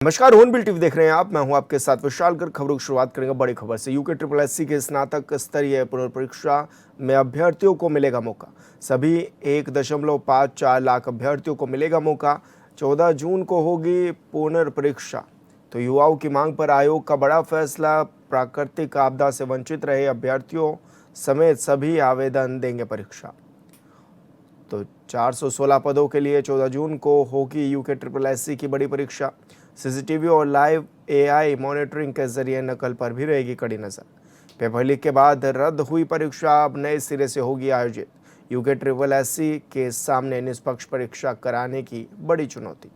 नमस्कार, hornbill TV देख रहे हैं आप। मैं हूं आपके साथ विशाल गर्ग। खबरों की शुरुआत करेंगे बड़ी खबर से। यूके ट्रिपल एससी के स्नातक स्तरीय पुनर्परीक्षा में अभ्यर्थियों को मिलेगा मौका। सभी 1.54 लाख अभ्यर्थियों को मिलेगा मौका। 14 जून को होगी पुनर्परीक्षा। तो युवाओं की मांग पर आयोग का बड़ा फैसला। प्राकृतिक आपदा से वंचित रहे अभ्यर्थियों समेत सभी आवेदन देंगे परीक्षा। तो 416 पदों के लिए 14 जून को होगी यूके ट्रिपल एससी की बड़ी परीक्षा। सीसीटीवी और लाइव एआई मॉनिटरिंग के जरिए नकल पर भी रहेगी कड़ी नजर। पेपर लीक के बाद रद्द हुई परीक्षा अब नए सिरे से होगी आयोजित। यूके ट्रिपल एससी के सामने निष्पक्ष परीक्षा कराने की बड़ी चुनौती।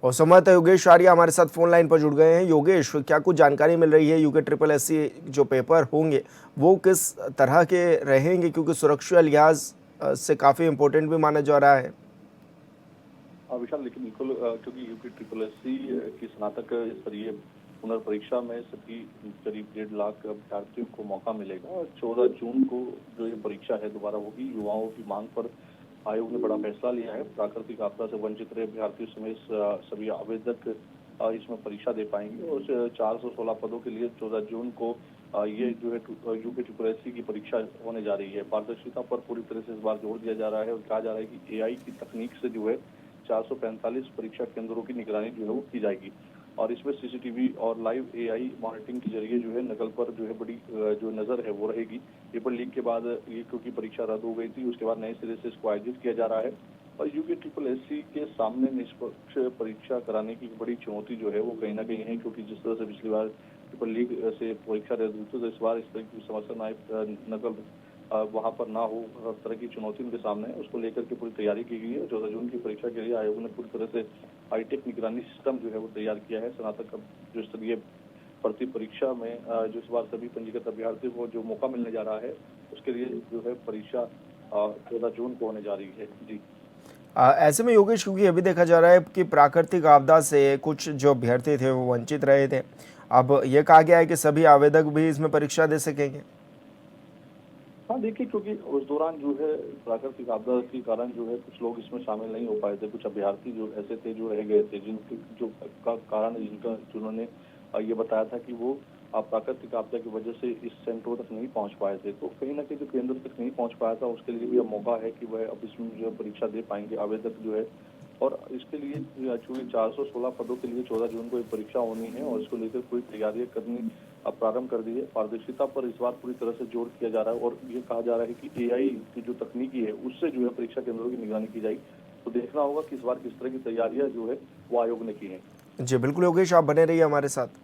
और संवाददाता योगेश आर्या हमारे साथ फोन लाइन पर जुड़ गए हैं। योगेश, क्या कुछ जानकारी मिल रही है? यूके ट्रिपल एससी जो पेपर होंगे वो किस तरह के रहेंगे, क्योंकि सुरक्षा लिहाज से काफ़ी इम्पोर्टेंट भी माना जा रहा है। विशाल, लेकिन बिल्कुल क्योंकि यूपी ट्रिपल एससी की स्नातक स्तरीय पुनर्परीक्षा में सभी करीब 1.5 लाख अभ्यर्थियों को मौका मिलेगा और 14 जून को जो ये परीक्षा है दोबारा होगी। युवाओं की मांग पर आयोग ने बड़ा फैसला लिया है। प्राकृतिक आपदा से वंचित रहे अभ्यर्थियों समेत सभी आवेदक इसमें परीक्षा दे पाएंगे और 416 पदों के लिए 14 जून को ये जो है यूपी ट्रिपल एससी की परीक्षा होने जा रही है। पारदर्शिता पर पूरी तरह से इस बार जोर दिया जा रहा है और कहा जा रहा है कि एआई की तकनीक से जो है 445 परीक्षा केंद्रों की निगरानी जो है वो की जाएगी और इसमें सीसीटीवी और लाइव एआई मॉनिटरिंग के जरिए जो है नकल पर जो है बड़ी जो नजर है वो रहेगी। पेपर लीक के बाद ये क्योंकि परीक्षा रद्द हो गई थी, उसके बाद नए सिरे से इसको आयोजित किया जा रहा है और यूके ट्रिपल एससी के सामने निष्पक्ष परीक्षा कराने की बड़ी चुनौती जो है वो कहीं ना कहीं है, क्योंकि जिस तरह से पिछली बार पेपर लीक से परीक्षा रद्द हुई थी तो इस बार इस तरह की समस्या नकल वहां पर ना हो। हर तरह की चुनौती उनके सामने है, उसको लेकर के पूरी तैयारी की गई है। 14 जून की परीक्षा के लिए आयोग ने पूरी तरह से हाईटेक निगरानी सिस्टम जो है वो तैयार किया है। स्नातक जो स्तरीय भर्ती परीक्षा में जो इस बार सभी पंजीकृत अभ्यर्थियों को जो मौका मिलने जा रहा है उसके लिए जो है परीक्षा 14 जून को होने जा रही है। जी ऐसे में योगेश, क्योंकि अभी देखा जा रहा है कि प्राकृतिक आपदा से कुछ जो अभ्यर्थी थे वो वंचित रहे थे, अब ये कहा गया है कि सभी आवेदक भी इसमें परीक्षा दे सकेंगे। हाँ, देखिए, क्योंकि उस दौरान जो है प्राकृतिक आपदा के कारण जो है कुछ लोग इसमें शामिल नहीं हो पाए थे। कुछ अभ्यर्थी जो ऐसे थे जो रह गए थे, जिनके जो का कारण जिनका जिन्होंने ये बताया था कि वो प्राकृतिक आपदा की वजह से इस सेंटरों तक नहीं पहुंच पाए थे। तो कहीं ना कहीं जो केंद्र तक नहीं पहुंच पाया था उसके लिए भी अब मौका है कि वह अब इसमें जो है परीक्षा दे पाएंगे आवेदक जो है। और इसके लिए चूंकि 416 पदों के लिए 14 जून को एक परीक्षा होनी है और इसको लेकर पूरी तैयारियां करनी अब प्रारंभ कर दी है। पारदर्शिता पर इस बार पूरी तरह से जोर किया जा रहा है और ये कहा जा रहा है कि एआई की जो तकनीकी है उससे जो है परीक्षा केंद्रों की निगरानी की जाएगी। तो देखना होगा कि इस बार किस तरह की तैयारियां जो है वो आयोग ने की है। जी बिल्कुल योगेश, आप बने रहिए हमारे साथ।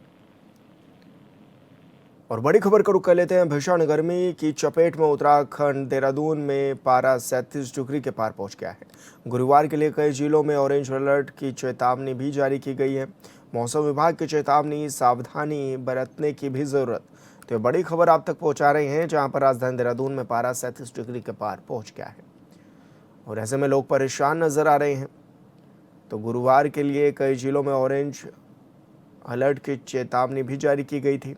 और बड़ी खबर का रुख कर लेते हैं। भीषण गर्मी की चपेट में उत्तराखंड देहरादून में पारा 37 डिग्री के पार पहुंच गया है। गुरुवार के लिए कई जिलों में ऑरेंज अलर्ट की चेतावनी भी जारी की गई है। मौसम विभाग की चेतावनी, सावधानी बरतने की भी ज़रूरत। तो ये बड़ी खबर आप तक पहुंचा रहे हैं, जहां पर राजधानी देहरादून में पारा 37 डिग्री के पार पहुँच गया है और ऐसे में लोग परेशान नजर आ रहे हैं। तो गुरुवार के लिए कई जिलों में ऑरेंज अलर्ट की चेतावनी भी जारी की गई थी।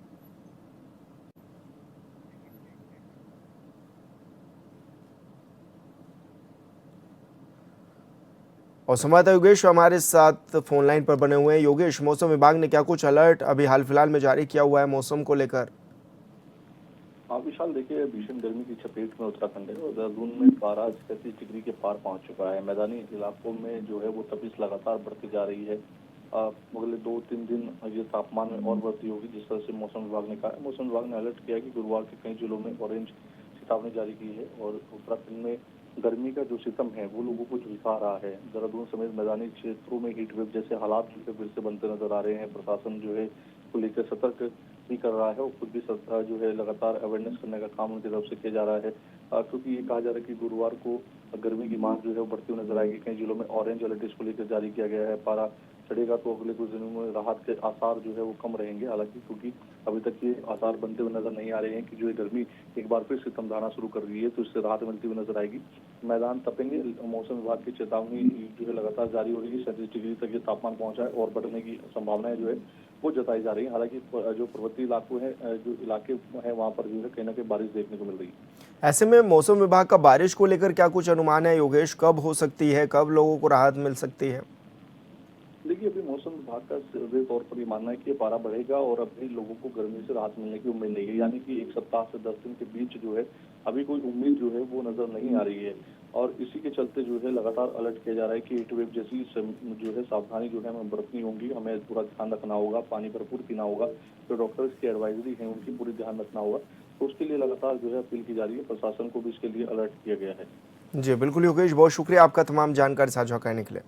और संवाददाता योगेश हमारे साथ फोन लाइन पर बने हुए हैं। योगेश, मौसम विभाग ने क्या कुछ अलर्ट अभी हाल फिलहाल में जारी किया हुआ है मौसम को लेकर? हाँ विशाल, देखिए, भीषण गर्मी की चपेट में उत्तराखंड है और देहरादून में पारा 37 डिग्री के पार पहुंच चुका है। मैदानी इलाकों में जो है वो तपिश लगातार बढ़ती जा रही है। अगले 2-3 दिन ये तापमान में और बढ़ती होगी, जिस तरह से मौसम विभाग ने कहा है। मौसम विभाग ने अलर्ट किया है कि गुरुवार के कई जिलों में ऑरेंज चेतावनी जारी की है और उत्तराखंड में गर्मी का जो सितम है वो लोगों को झुलसा रहा है। देहरादून समेत मैदानी क्षेत्रों में हीट वेव जैसे हालात जो है फिर से बनते नजर आ रहे हैं। प्रशासन जो है को लेकर सतर्क भी कर रहा है और खुद भी जो है लगातार अवेयरनेस करने का काम उनकी तरफ से किया जा रहा है, क्योंकि ये कहा जा रहा है कि गुरुवार को गर्मी की मांग जो है वो बढ़ती हुई नजर आएगी। कई जिलों में ऑरेंज अलर्ट इसको लेकर जारी किया गया है। पारा चढ़ेगा तो अगले कुछ दिनों में राहत के आसार जो है वो कम रहेंगे, हालांकि क्योंकि अभी तक ये आसार बनते हुए नजर नहीं आ रहे हैं कि जो ये गर्मी एक बार फिर से तमधाना शुरू कर रही है, तो इससे राहत मिलती हुई नजर आएगी। मैदान तपेंगे। मौसम विभाग की चेतावनी जो है लगातार जारी हो रही है। 37 डिग्री तक ये तापमान पहुंचा है और बढ़ने की संभावनाएं जो है वो जताई जा रही है। हालांकि जो पर्वतीय इलाकों है, जो इलाके हैं वहाँ पर जो है कहीं ना कहीं बारिश देखने को मिल रही है। ऐसे में मौसम विभाग का बारिश को लेकर क्या कुछ अनुमान है योगेश, कब हो सकती है, कब लोगों को राहत मिल सकती है? देखिए, अभी मौसम विभाग का सीधे तौर पर ये मानना है कि ये पारा बढ़ेगा और अभी लोगों को गर्मी से राहत मिलने की उम्मीद नहीं है। यानी कि 1 सप्ताह से 10 दिन के बीच जो है अभी कोई उम्मीद जो है वो नजर नहीं आ रही है। और इसी के चलते जो है लगातार अलर्ट किया जा रहा है कि हीट वेव जैसी जो है सावधानी जो है हमें बरतनी होगी, हमें पूरा ध्यान रखना होगा, पानी भरपूर पीना होगा, जो डॉक्टर्स की एडवाइजरी है उनकी पूरी ध्यान रखना होगा। तो उसके लिए लगातार जो है अपील की जा रही है, प्रशासन को भी इसके लिए अलर्ट किया गया है। जी बिल्कुल योगेश, बहुत शुक्रिया आपका तमाम जानकारी साझा करने के लिए।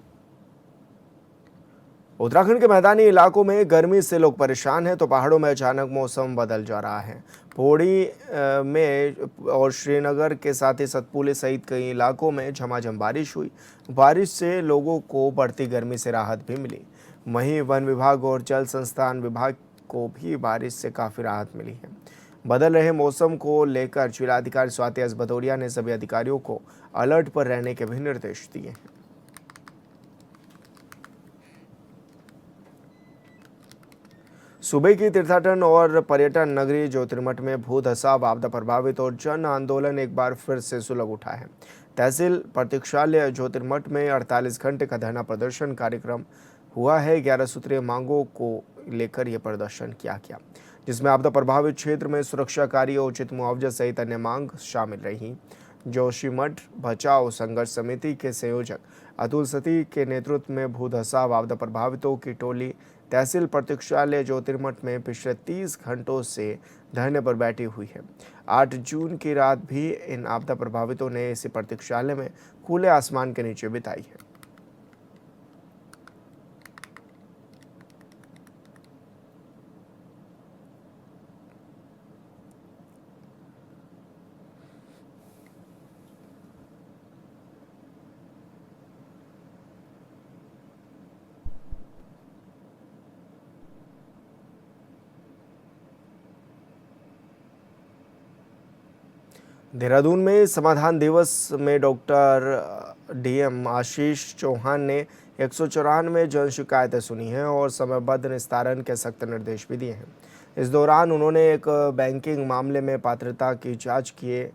उत्तराखंड के मैदानी इलाकों में गर्मी से लोग परेशान हैं तो पहाड़ों में अचानक मौसम बदल जा रहा है। पौड़ी में और श्रीनगर के साथ ही सतपुली सहित कई इलाकों में झमाझम बारिश हुई। बारिश से लोगों को बढ़ती गर्मी से राहत भी मिली। वहीं वन विभाग और जल संस्थान विभाग को भी बारिश से काफ़ी राहत मिली है। बदल रहे मौसम को लेकर जिलाधिकारी स्वाति एस भदौरिया ने सभी अधिकारियों को अलर्ट पर रहने के भी निर्देश दिए हैं। सूबे की तीर्थाटन और पर्यटन नगरी ज्योतिर्मठ में भू धसाव, आपदा प्रभावित और जन आंदोलन एक बार फिर से सुलग उठा है। तहसील प्रतीक्षालय ज्योतिर्मठ में 48 घंटे का धरना प्रदर्शन कार्यक्रम हुआ है। 11 सूत्रीय मांगों को लेकर यह प्रदर्शन किया गया, जिसमें आपदा प्रभावित क्षेत्र में सुरक्षा कार्य, उचित मुआवजा सहित अन्य मांग शामिल रही। जोशीमठ बचाओ संघर्ष समिति के संयोजक अतुल सती के नेतृत्व में भू धसाव आपदा प्रभावितों की टोली तहसील प्रतीक्षालय ज्योतिर्मठ में पिछले 30 घंटों से धरने पर बैठी हुई है। 8 जून की रात भी इन आपदा प्रभावितों ने इसी प्रतीक्षालय में खुले आसमान के नीचे बिताई है। देहरादून में समाधान दिवस में डॉक्टर डीएम आशीष चौहान ने 194 जन शिकायतें सुनी हैं और समयबद्ध निस्तारण के सख्त निर्देश भी दिए हैं। इस दौरान उन्होंने एक बैंकिंग मामले में पात्रता की जांच किए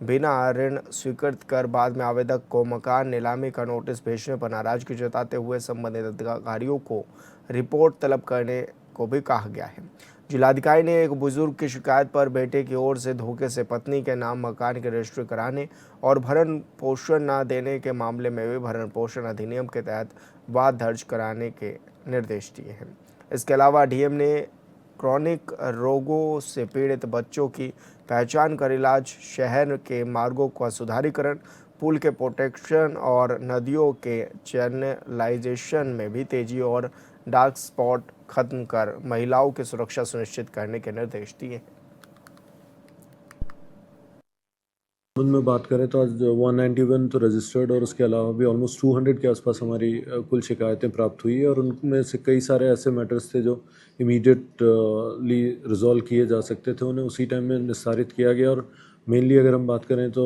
बिना ऋण स्वीकृत कर बाद में आवेदक को मकान नीलामी का नोटिस भेजने पर नाराजगी जताते हुए संबंधित अधिकारियों को रिपोर्ट तलब करने को भी कहा गया है। जिलाधिकारी ने एक बुजुर्ग की शिकायत पर बेटे की ओर से धोखे से पत्नी के नाम मकान की रजिस्ट्री कराने और भरण पोषण न देने के मामले में भी भरण पोषण अधिनियम के तहत वाद दर्ज कराने के निर्देश दिए हैं। इसके अलावा डीएम ने क्रॉनिक रोगों से पीड़ित बच्चों की पहचान कर इलाज, शहर के मार्गों का सुधारीकरण, पुल के प्रोटेक्शन और नदियों के चैनलाइजेशन में भी तेजी और डार्क स्पॉट खत्म कर महिलाओं की सुरक्षा सुनिश्चित करने के निर्देश दिए हैं। में बात करें तो आज 191 तो रजिस्टर्ड और उसके अलावा भी ऑलमोस्ट 200 के आसपास हमारी कुल शिकायतें प्राप्त हुई है और उनमें से कई सारे ऐसे मैटर्स थे जो इमीडिएटली रिजॉल्व किए जा सकते थे, उन्हें उसी टाइम में निस्तारित किया गया। और मेनली अगर हम बात करें तो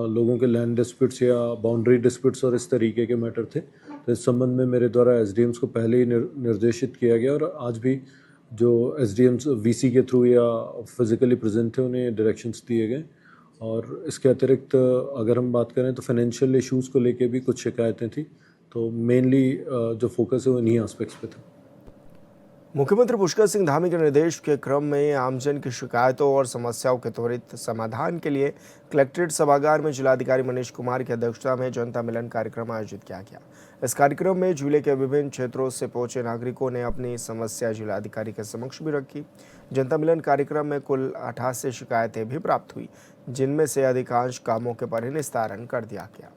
लोगों के लैंड डिस्प्यूट्स या बाउंड्री डिस्प्यूट्स और इस तरीके के मैटर थे, तो इस संबंध में मेरे द्वारा एसडीएम्स को पहले ही निर्देशित किया गया और आज भी जो एसडीएम्स वीसी के थ्रू या फिजिकली प्रेजेंट थे उन्हें डायरेक्शंस दिए गए। और इसके अतिरिक्त अगर हम बात करें तो फाइनेंशियल इश्यूज़ को लेके भी कुछ शिकायतें थी, तो मेनली जो फोकस है वो इन्हीं एस्पेक्ट्स पे था। मुख्यमंत्री पुष्कर सिंह धामी के निर्देश के क्रम में आमजन की शिकायतों और समस्याओं के त्वरित समाधान के लिए कलेक्ट्रेट सभागार में जिलाधिकारी मनीष कुमार की अध्यक्षता में जनता मिलन कार्यक्रम आयोजित किया गया। इस कार्यक्रम में जिले के विभिन्न क्षेत्रों से पहुंचे नागरिकों ने अपनी समस्या जिलाधिकारी के समक्ष भी रखी। जनता मिलन कार्यक्रम में कुल 88 शिकायतें भी प्राप्त हुई, जिनमें से अधिकांश कामों के पर ही निस्तारण कर दिया गया।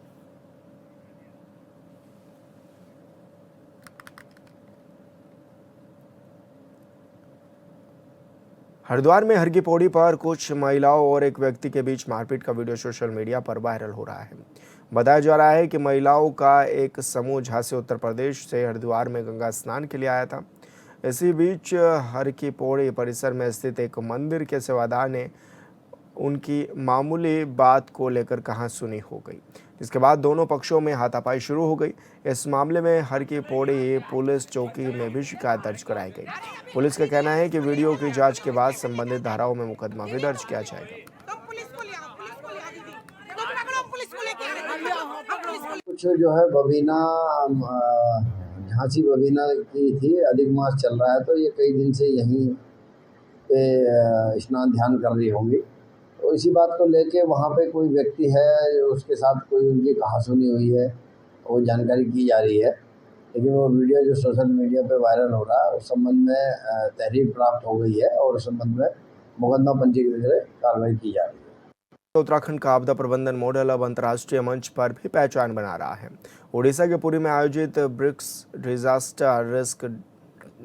हरिद्वार में हर की पौड़ी पर कुछ महिलाओं और एक व्यक्ति के बीच मारपीट का वीडियो सोशल मीडिया पर वायरल हो रहा है। बताया जा रहा है कि महिलाओं का एक समूह झांसी उत्तर प्रदेश से हरिद्वार में गंगा स्नान के लिए आया था। इसी बीच हर की पौड़ी परिसर में स्थित एक मंदिर के सेवादार ने उनकी मामूली बात को लेकर कहासुनी हो गई, जिसके बाद दोनों पक्षों में हाथापाई शुरू हो गई। इस मामले में हर की पौड़ी पुलिस चौकी में भी शिकायत दर्ज कराई गई। पुलिस का कहना है कि वीडियो की जांच के बाद संबंधित धाराओं में मुकदमा भी दर्ज किया जाएगा। कुछ जो है बबीना झांसी बबीना की थी, अधिक मास चल रहा है तो ये कई दिन से यहीं पे स्नान ध्यान कर रही होंगी। तो इसी बात को लेके वहाँ पे कोई व्यक्ति है, उसके साथ कोई उनकी कहासुनी हुई है, वो जानकारी की जा रही है। लेकिन वो वीडियो जो सोशल मीडिया पे वायरल हो रहा है उस संबंध में तहरीर प्राप्त हो गई है और उस संबंध में मुकदमा पंजीकृत कर कार्रवाई की जा रही है। उत्तराखंड का आपदा प्रबंधन मॉडल अब अंतर्राष्ट्रीय मंच पर भी पहचान बना रहा है। उड़ीसा के पुरी में आयोजित BRICS disaster risk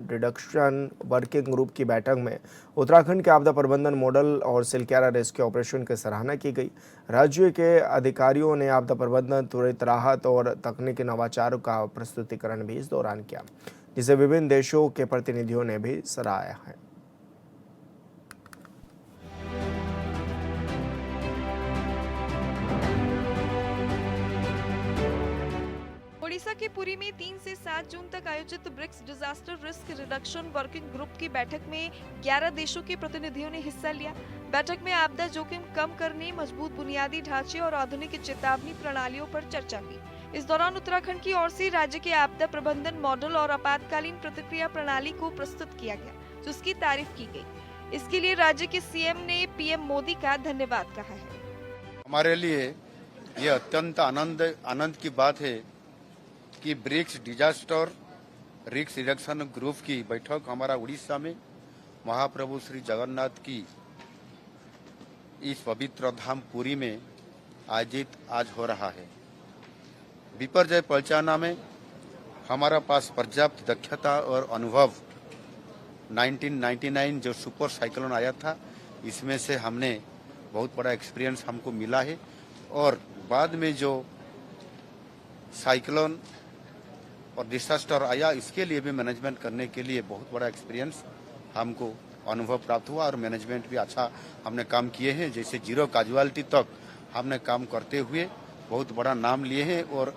reduction working group की बैठक में उत्तराखंड के आपदा प्रबंधन मॉडल और सिलक्यारा रेस्क्यू ऑपरेशन की सराहना की गई। राज्य के अधिकारियों ने आपदा प्रबंधन, त्वरित राहत और तकनीकी नवाचारों का प्रस्तुतिकरण भी इस दौरान किया, जिसे विभिन्न देशों के प्रतिनिधियों ने भी सराहा है। ओडिशा के पुरी में 3 से 7 जून तक आयोजित BRICS disaster risk reduction working group की बैठक में 11 देशों के प्रतिनिधियों ने हिस्सा लिया। बैठक में आपदा जोखिम कम करने, मजबूत बुनियादी ढांचे और आधुनिक चेतावनी प्रणालियों पर चर्चा हुई। इस दौरान उत्तराखंड की ओर से राज्य के आपदा प्रबंधन मॉडल और आपातकालीन प्रतिक्रिया प्रणाली को प्रस्तुत किया गया, जिसकी तारीफ की गई। इसके लिए राज्य के सीएम ने पीएम मोदी का धन्यवाद कहा है। हमारे लिए ये अत्यंत आनंद की बात है कि BRICS disaster risk reduction group की बैठक हमारा उड़ीसा में महाप्रभु श्री जगन्नाथ की इस पवित्र धाम पुरी में आयोजित आज हो रहा है। विपर्यय परिचालना में हमारा पास पर्याप्त दक्षता और अनुभव 1999 जो सुपर साइक्लोन आया था, इसमें से हमने बहुत बड़ा एक्सपीरियंस हमको मिला है और बाद में जो साइक्लोन और डिजास्टर आया, इसके लिए भी मैनेजमेंट करने के लिए बहुत बड़ा एक्सपीरियंस हमको अनुभव प्राप्त हुआ और मैनेजमेंट भी अच्छा हमने काम किए हैं। जैसे जीरो कैजुअलिटी तक हमने काम करते हुए बहुत बड़ा नाम लिए हैं और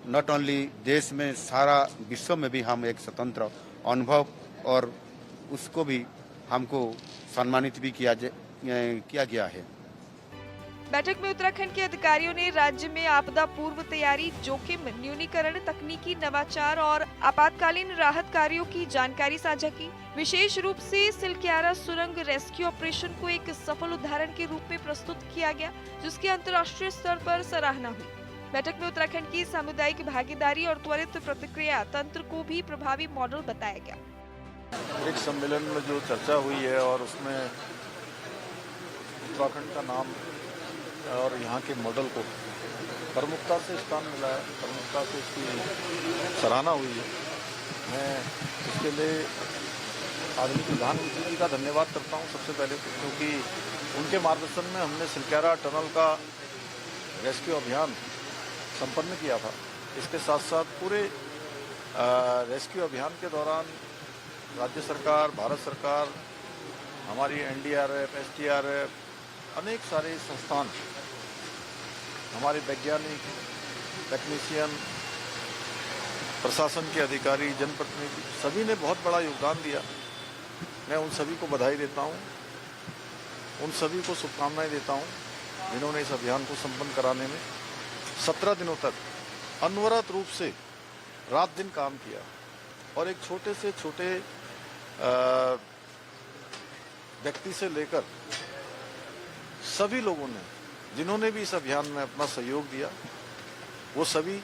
नॉट ओनली देश में, सारा विश्व में भी हम एक स्वतंत्र अनुभव और उसको भी हमको सम्मानित भी किया गया है। बैठक में उत्तराखंड के अधिकारियों ने राज्य में आपदा पूर्व तैयारी, जोखिम न्यूनीकरण, तकनीकी नवाचार और आपातकालीन राहत कार्यों की जानकारी साझा की। विशेष रूप से सिलक्यारा सुरंग रेस्क्यू ऑपरेशन को एक सफल उदाहरण के रूप में प्रस्तुत किया गया, जिसकी अंतर्राष्ट्रीय स्तर पर सराहना हुई। बैठक में उत्तराखंड की सामुदायिक भागीदारी और त्वरित प्रतिक्रिया तंत्र को भी प्रभावी मॉडल बताया गया। ब्रिक्स सम्मेलन में जो चर्चा हुई है और उसमें उत्तराखंड का नाम और यहाँ के मॉडल को प्रमुखता से स्थान मिला है, प्रमुखता से इसकी सराहना हुई है। मैं इसके लिए आदरणीय प्रधानमंत्री जी का धन्यवाद करता हूँ सबसे पहले, क्योंकि उनके मार्गदर्शन में हमने सिलक्यारा टनल का रेस्क्यू अभियान संपन्न किया था। इसके साथ साथ पूरे रेस्क्यू अभियान के दौरान राज्य सरकार, भारत सरकार, हमारी एनडीआरएफ, एसडीआरएफ, अनेक सारे संस्थान, हमारे वैज्ञानिक, टेक्नीशियन, प्रशासन के अधिकारी, जनप्रतिनिधि, सभी ने बहुत बड़ा योगदान दिया। मैं उन सभी को बधाई देता हूँ, उन सभी को शुभकामनाएं देता हूँ जिन्होंने इस अभियान को संपन्न कराने में 17 दिनों तक अनवरत रूप से रात दिन काम किया और एक छोटे से छोटे व्यक्ति से लेकर सभी लोगों ने जिन्होंने भी इस अभियान में अपना सहयोग दिया, वो सभी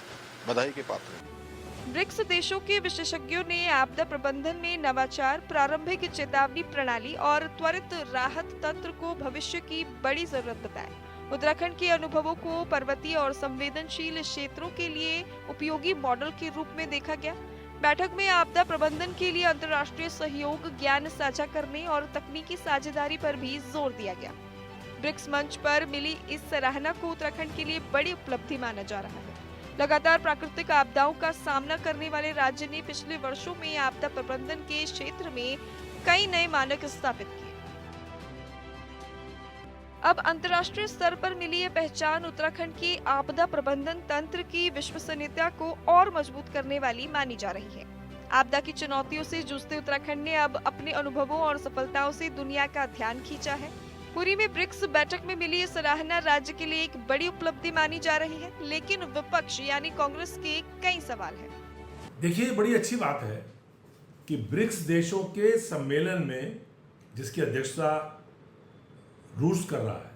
बधाई के पात्र हैं। ब्रिक्स देशों के विशेषज्ञों ने आपदा प्रबंधन में नवाचार, प्रारंभिक चेतावनी प्रणाली और त्वरित राहत तंत्र को भविष्य की बड़ी जरूरत बताया। उत्तराखंड के अनुभवों को पर्वतीय और संवेदनशील क्षेत्रों के लिए उपयोगी मॉडल के रूप में देखा गया। बैठक में आपदा प्रबंधन के लिए अंतर्राष्ट्रीय सहयोग, ज्ञान साझा करने और तकनीकी साझेदारी पर भी जोर दिया गया। ब्रिक्स मंच पर मिली इस सराहना को उत्तराखंड के लिए बड़ी उपलब्धि माना जा रहा है। लगातार प्राकृतिक आपदाओं का सामना करने वाले राज्य ने पिछले वर्षों में आपदा प्रबंधन के क्षेत्र में कई नए मानक स्थापित किए। अब अंतर्राष्ट्रीय स्तर पर मिली ये पहचान उत्तराखंड की आपदा प्रबंधन तंत्र की विश्वसनीयता को और मजबूत करने वाली मानी जा रही है। आपदा की चुनौतियों से जूझते उत्तराखंड ने अब अपने अनुभवों और सफलताओं से दुनिया का ध्यान खींचा है। पुरी में ब्रिक्स बैठक में मिली ये सराहना राज्य के लिए एक बड़ी उपलब्धि मानी जा रही है, लेकिन विपक्ष यानी कांग्रेस के कई सवाल हैं। देखिए, बड़ी अच्छी बात है कि ब्रिक्स देशों के सम्मेलन में जिसकी अध्यक्षता रूस कर रहा है,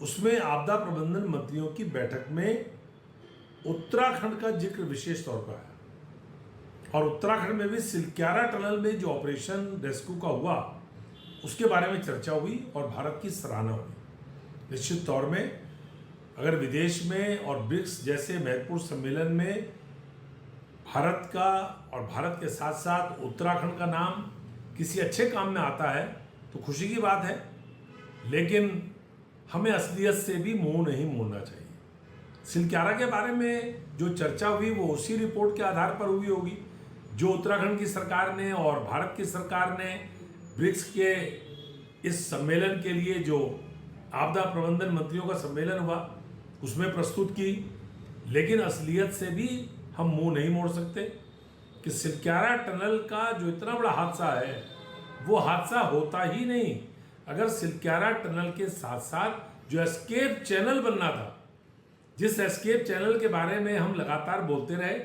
उसमें आपदा प्रबंधन मंत्रियों की बैठक में उत्तराखंड का जिक्र विशेष तौर पर है और उत्तराखंड में भी सिलक्यारा टनल में जो ऑपरेशन रेस्क्यू का हुआ उसके बारे में चर्चा हुई और भारत की सराहना हुई। निश्चित तौर में अगर विदेश में और ब्रिक्स जैसे महत्वपूर्ण सम्मेलन में भारत का और भारत के साथ साथ उत्तराखंड का नाम किसी अच्छे काम में आता है तो खुशी की बात है, लेकिन हमें असलियत से भी मुंह नहीं मोड़ना चाहिए। सिलक्यारा के बारे में जो चर्चा हुई वो उसी रिपोर्ट के आधार पर हुई होगी जो उत्तराखंड की सरकार ने और भारत की सरकार ने ब्रिक्स के इस सम्मेलन के लिए जो आपदा प्रबंधन मंत्रियों का सम्मेलन हुआ उसमें प्रस्तुत की। लेकिन असलियत से भी हम मुंह नहीं मोड़ सकते कि सिलक्यारा टनल का जो इतना बड़ा हादसा है वो हादसा होता ही नहीं अगर सिलक्यारा टनल के साथ साथ जो एस्केप चैनल बनना था, जिस एस्केप चैनल के बारे में हम लगातार बोलते रहे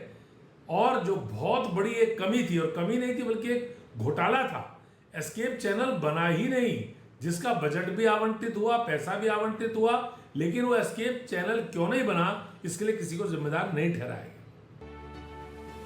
और जो बहुत बड़ी एक कमी थी, और कमी नहीं थी बल्कि एक घोटाला था, एस्केप चैनल बना ही नहीं, जिसका बजट भी आवंटित हुआ, पैसा भी आवंटित हुआ, लेकिन वो एस्केप चैनल क्यों नहीं बना इसके लिए किसी को जिम्मेदार नहीं ठहराएगा।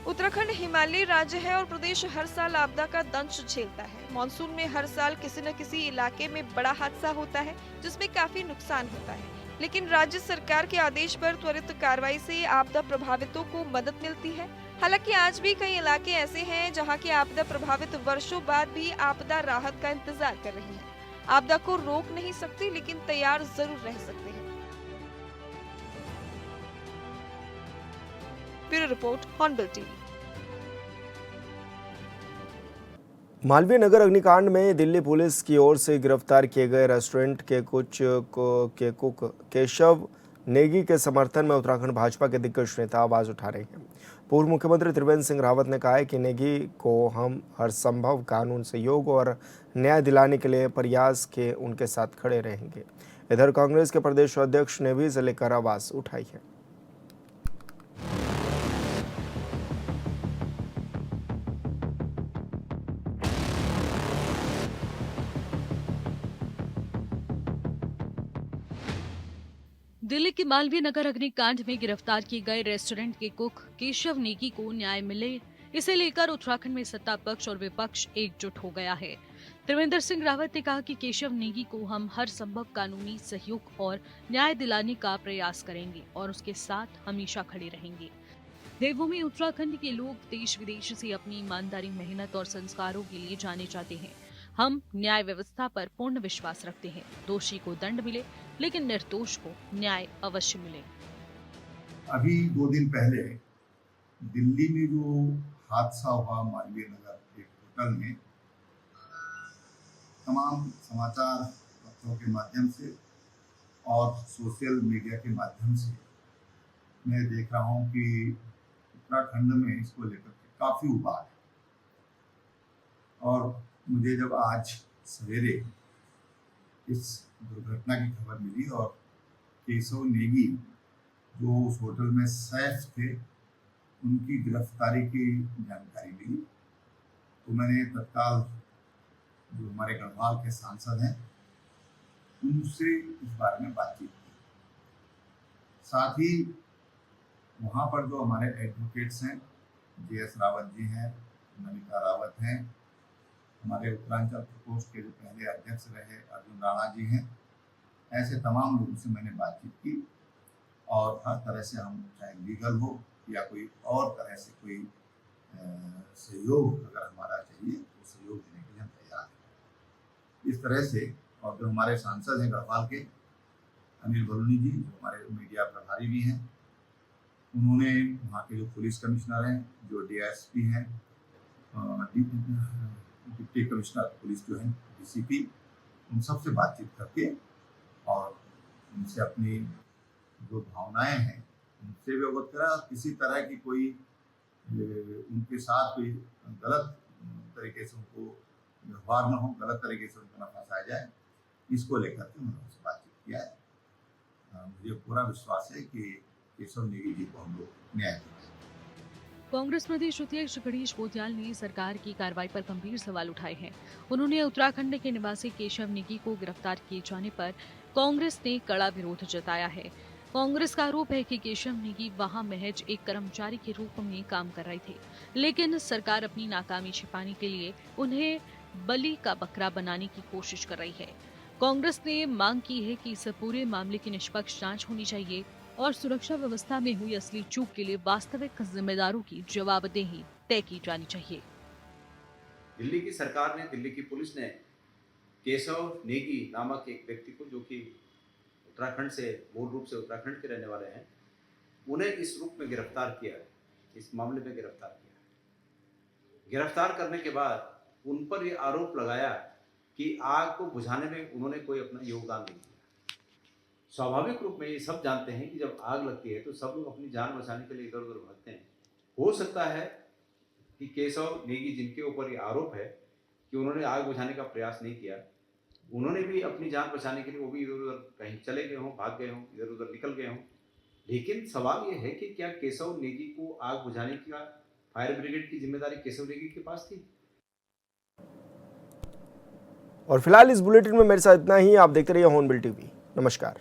उत्तराखंड हिमालयी राज्य है और प्रदेश हर साल आपदा का दंश झेलता है। मानसून में हर साल किसी न किसी इलाके में बड़ा हादसा होता है जिसमें काफी नुकसान होता है, लेकिन राज्य सरकार के आदेश पर त्वरित कार्रवाई से आपदा प्रभावितों को मदद मिलती है। हालांकि आज भी कई इलाके ऐसे हैं जहां के आपदा प्रभावित वर्षों बाद भी आपदा राहत का इंतजार कर रही हैं। आपदा को रोक नहीं सकते लेकिन तैयार जरूर रह सकते हैं। Bureau report, Hornbill TV. Malviya Nagar अग्निकांड में दिल्ली पुलिस की ओर से गिरफ्तार किए गए रेस्टोरेंट के कुक केशव नेगी के समर्थन में उत्तराखंड भाजपा के दिग्गज नेता आवाज उठा रहे हैं। पूर्व मुख्यमंत्री त्रिवेंद्र सिंह रावत ने कहा है कि नेगी को हम हर संभव कानून सहयोग और न्याय दिलाने के लिए प्रयास के उनके साथ खड़े रहेंगे। इधर कांग्रेस के प्रदेश अध्यक्ष ने भी इसे लेकर आवाज उठाई है। दिल्ली के मालवीय नगर अग्निकांड में गिरफ्तार किए गए रेस्टोरेंट के कुक केशव नेगी को न्याय मिले, इसे लेकर उत्तराखंड में सत्ता पक्ष और विपक्ष एकजुट हो गया है। त्रिवेंद्र सिंह रावत ने कहा कि केशव नेगी को हम हर संभव कानूनी सहयोग और न्याय दिलाने का प्रयास करेंगे और उसके साथ हमेशा खड़े रहेंगे। देवभूमि उत्तराखंड के लोग देश विदेश से अपनी ईमानदारी, मेहनत और संस्कारों के लिए जाने जाते हैं। हम न्याय व्यवस्था पर पूर्ण विश्वास रखते हैं। दोषी को दंड मिले लेकिन निर्दोष को न्याय अवश्य मिले। अभी 2 दिन पहले दिल्ली में जो हादसा हुआ मालवीय नगर एक होटल में, तमाम समाचार पत्रों के माध्यम से और सोशल मीडिया के माध्यम से मैं देख रहा हूं कि उत्तराखंड में इसको लेकर काफी उबाल है। और मुझे जब आज सवेरे इस दुर्घटना की खबर मिली और केशव नेगी जो उस होटल में शेफ थे उनकी गिरफ्तारी की जानकारी मिली, तो मैंने तत्काल जो हमारे गढ़वाल के सांसद हैं उनसे इस बारे में बातचीत की। साथ ही वहाँ पर जो हमारे एडवोकेट्स हैं, JS रावत जी हैं, नमिता रावत हैं, हमारे उत्तरांचल प्रकोष्ठ के जो पहले अध्यक्ष रहे अर्जुन राणा जी हैं, ऐसे तमाम लोगों से मैंने बातचीत की और हर तरह से हम चाहे लीगल हो या कोई और तरह से कोई सहयोग अगर हमारा चाहिए तो सहयोग देने के लिए हम तैयार हैं। इस तरह से और जो हमारे सांसद हैं गढ़वाल के अनिल बलूनी जी, जो हमारे मीडिया प्रभारी भी हैं, उन्होंने वहाँ के जो पुलिस कमिश्नर हैं, जो DSP हैं, डिप्टी कमिश्नर पुलिस जो हैं DCP, उन सबसे बातचीत करके और उनसे अपनी जो भावनाएं हैं उनसे भी अवगत करा। किसी तरह की कोई उनके साथ कोई गलत तरीके से उनको व्यवहार न हो, गलत तरीके से उनको न फंसाया जाए, इसको लेकर के उन्होंने उनसे बातचीत किया है। मुझे पूरा विश्वास है कि केशव नेगी जी को हम लोग न्याय देंगे। कांग्रेस प्रदेश अध्यक्ष गणेश पोत्याल ने सरकार की कार्रवाई पर गंभीर सवाल उठाए हैं। उन्होंने उत्तराखंड के निवासी केशव नेगी को गिरफ्तार किए जाने पर कांग्रेस ने कड़ा विरोध जताया है। कांग्रेस का आरोप है कि केशव नेगी वहां महज एक कर्मचारी के रूप में काम कर रहे थे, लेकिन सरकार अपनी नाकामी छिपाने के लिए उन्हें बलि का बकरा बनाने की कोशिश कर रही है। कांग्रेस ने मांग की है कि इस पूरे मामले की निष्पक्ष जांच होनी चाहिए और सुरक्षा व्यवस्था में हुई असली चूक के लिए वास्तविक जिम्मेदारों की जवाबदेही तय की जानी चाहिए। दिल्ली की सरकार ने, दिल्ली की पुलिस ने केशव नेगी नामक एक व्यक्ति को, जो कि उत्तराखंड से, मूल रूप से उत्तराखंड के रहने वाले हैं, उन्हें इस रूप में गिरफ्तार किया है, इस मामले में गिरफ्तार किया है। गिरफ्तार करने के बाद उन पर यह आरोप लगाया कि आग को बुझाने में उन्होंने कोई अपना योगदान नहीं दिया। स्वाभाविक रूप में ये सब जानते हैं कि जब आग लगती है तो सब लोग अपनी जान बचाने के लिए इधर उधर भागते हैं। हो सकता है कि केशव नेगी, जिनके ऊपर ये आरोप है कि उन्होंने आग बुझाने का प्रयास नहीं किया, उन्होंने भी अपनी जान बचाने के लिए वो भी इधर उधर कहीं चले गए हों, भाग गए हों, इधर उधर निकल गए हों। लेकिन सवाल ये है कि क्या केशव नेगी को आग बुझाने का, फायर ब्रिगेड की जिम्मेदारी केशव नेगी के पास थी? और फिलहाल इस बुलेटिन में मेरे साथ इतना ही। आप देखते रहिए हॉर्नबिल टीवी। नमस्कार।